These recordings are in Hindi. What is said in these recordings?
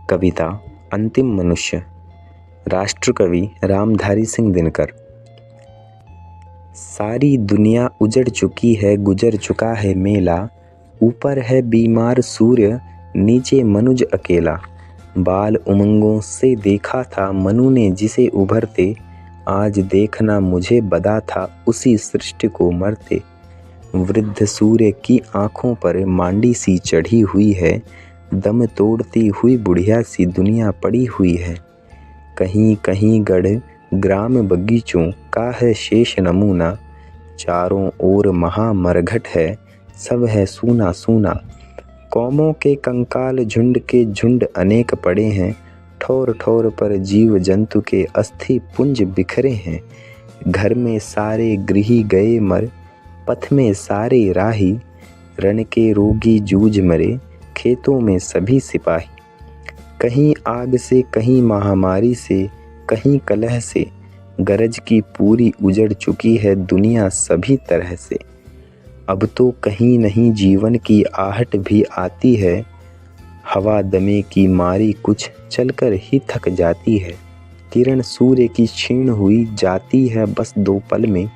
कविता अंतिम मनुष्य। राष्ट्रकवि रामधारी सिंह दिनकर। सारी दुनिया उजड़ चुकी है, गुजर चुका है मेला। ऊपर है बीमार सूर्य, नीचे मनुज अकेला। बाल उमंगों से देखा था मनु ने जिसे उभरते, आज देखना मुझे बदा था उसी सृष्टि को मरते। वृद्ध सूर्य की आंखों पर मांडी सी चढ़ी हुई है, दम तोड़ती हुई बुढ़िया सी दुनिया पड़ी हुई है। कहीं कहीं गढ़ ग्राम बगीचों का है शेष नमूना, चारों ओर महा मरघट है, सब है सूना सूना। कौमों के कंकाल झुंड के झुंड अनेक पड़े हैं, ठोर ठोर पर जीव जंतु के अस्थि पुंज बिखरे हैं। घर में सारे गृही गए मर, पथ में सारे राही, रण के रोगी जूझ मरे, खेतों में सभी सिपाही। कहीं आग से, कहीं महामारी से, कहीं कलह से, गरज की पूरी उजड़ चुकी है दुनिया सभी तरह से। अब तो कहीं नहीं जीवन की आहट भी आती है, हवा दमे की मारी कुछ चलकर ही थक जाती है। किरण सूर्य की क्षीण हुई जाती है बस 2 पल में,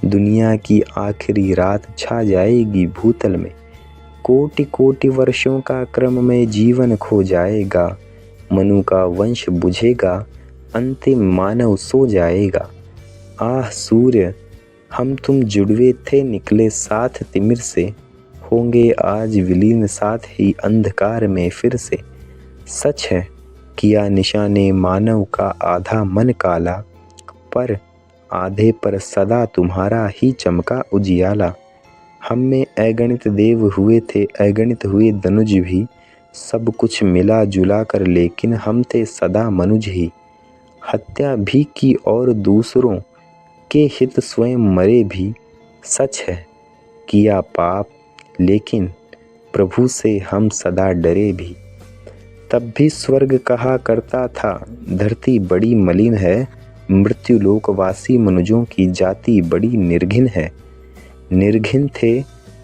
दुनिया की आखिरी रात छा जाएगी भूतल में। कोटि कोटि वर्षों का क्रम में जीवन खो जाएगा, मनु का वंश बुझेगा, अंतिम मानव सो जाएगा। आह सूर्य, हम तुम जुड़वे थे निकले साथ तिमिर से, होंगे आज विलीन साथ ही अंधकार में फिर से। सच है किया निशाने मानव का आधा मन काला, पर आधे पर सदा तुम्हारा ही चमका उजियाला। हम में अगणित देव हुए थे, अगणित हुए दनुज भी, सब कुछ मिला जुला कर लेकिन हम थे सदा मनुज ही। हत्या भी की और दूसरों के हित स्वयं मरे भी, सच है किया पाप लेकिन प्रभु से हम सदा डरे भी। तब भी स्वर्ग कहा करता था धरती बड़ी मलिन है, मृत्यु लोकवासी मनुजों की जाति बड़ी निर्घिन है। निर्घिन थे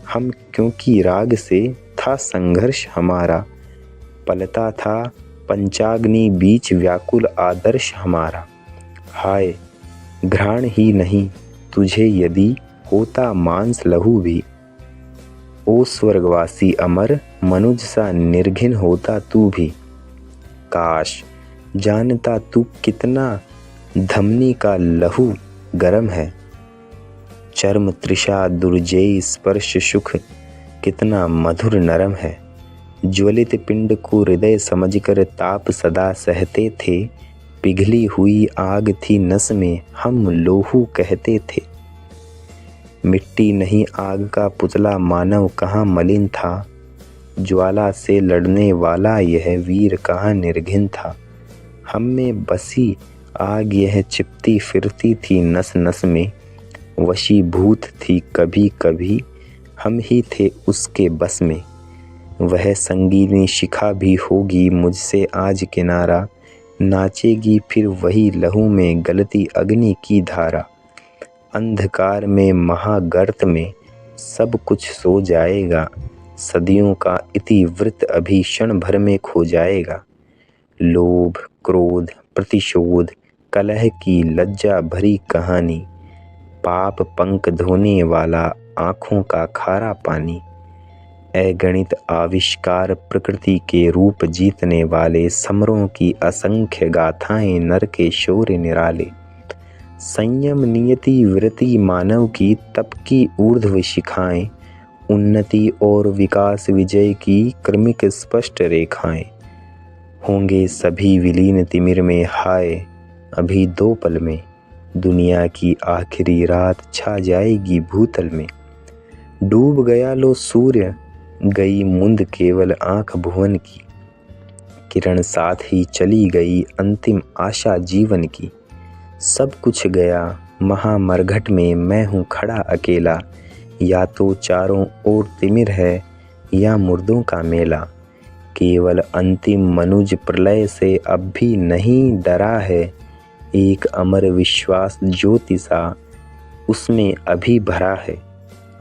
हम क्योंकि राग से था संघर्ष हमारा, पलता था पंचाग्नि बीच व्याकुल आदर्श हमारा। हाय घ्राण ही नहीं तुझे यदि होता मांस लहू भी, ओ स्वर्गवासी अमर मनुज सा निर्घिन होता तू भी। काश जानता तू कितना धमनी का लहू गरम है, चर्म तृषा दुर्जयी स्पर्श सुख कितना मधुर नरम है। ज्वलित पिंड को हृदय समझकर ताप सदा सहते थे, पिघली हुई आग थी नस में हम लोहू कहते थे। मिट्टी नहीं आग का पुतला मानव कहाँ मलिन था, ज्वाला से लड़ने वाला यह वीर कहाँ निर्घिन था। हम में बसी आग यह चिपती फिरती थी नस नस में, वशीभूत थी कभी कभी हम ही थे उसके बस में। वह संगीनी शिखा भी होगी मुझसे आज किनारा, नाचेगी फिर वही लहू में गलती अग्नि की धारा। अंधकार में महागर्त में सब कुछ सो जाएगा, सदियों का इतिवृत्त अभी क्षण भर में खो जाएगा। लोभ क्रोध प्रतिशोध कलह की लज्जा भरी कहानी, पाप पंख धोने वाला आँखों का खारा पानी। अगणित आविष्कार प्रकृति के रूप जीतने वाले समरों की असंख्य गाथाएं नर के शौर्य निराले। संयम नियति वृत्ति मानव की तप की ऊर्ध्व शिखाएं, उन्नति और विकास विजय की क्रमिक स्पष्ट रेखाएं। होंगे सभी विलीन तिमिर में, हाय अभी 2 पल में, दुनिया की आखिरी रात छा जाएगी भूतल में। डूब गया लो सूर्य, गई मुंद केवल आंख भुवन की, किरण साथ ही चली गई अंतिम आशा जीवन की। सब कुछ गया महामरघट में, मैं हूँ खड़ा अकेला, या तो चारों ओर तिमिर है या मुर्दों का मेला। केवल अंतिम मनुज प्रलय से अब भी नहीं डरा है, एक अमर विश्वास ज्योति सा उसमें अभी भरा है।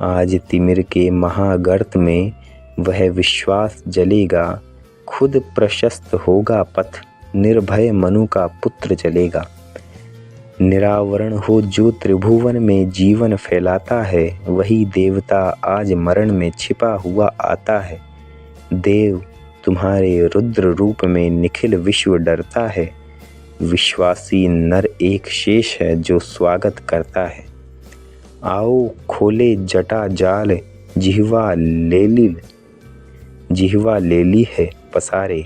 आज तिमिर के महागर्त में वह विश्वास जलेगा, खुद प्रशस्त होगा पथ, निर्भय मनु का पुत्र चलेगा। निरावरण हो जो त्रिभुवन में जीवन फैलाता है, वही देवता आज मरण में छिपा हुआ आता है। देव तुम्हारे रुद्र रूप में निखिल विश्व डरता है, विश्वासी नर एक शेष है जो स्वागत करता है। आओ खोले जटा जाल, जिह्वा लेली है पसारे,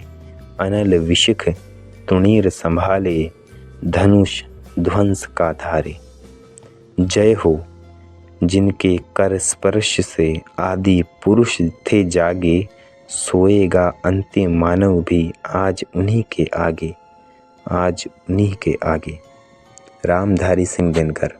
अनल विशिख तुणीर संभाले, धनुष ध्वंस का धारे। जय हो जिनके कर स्पर्श से आदि पुरुष थे जागे, सोएगा अंतिम मानव भी आज उन्हीं के आगे, आज उन्हीं के आगे। रामधारी सिंह दिनकर।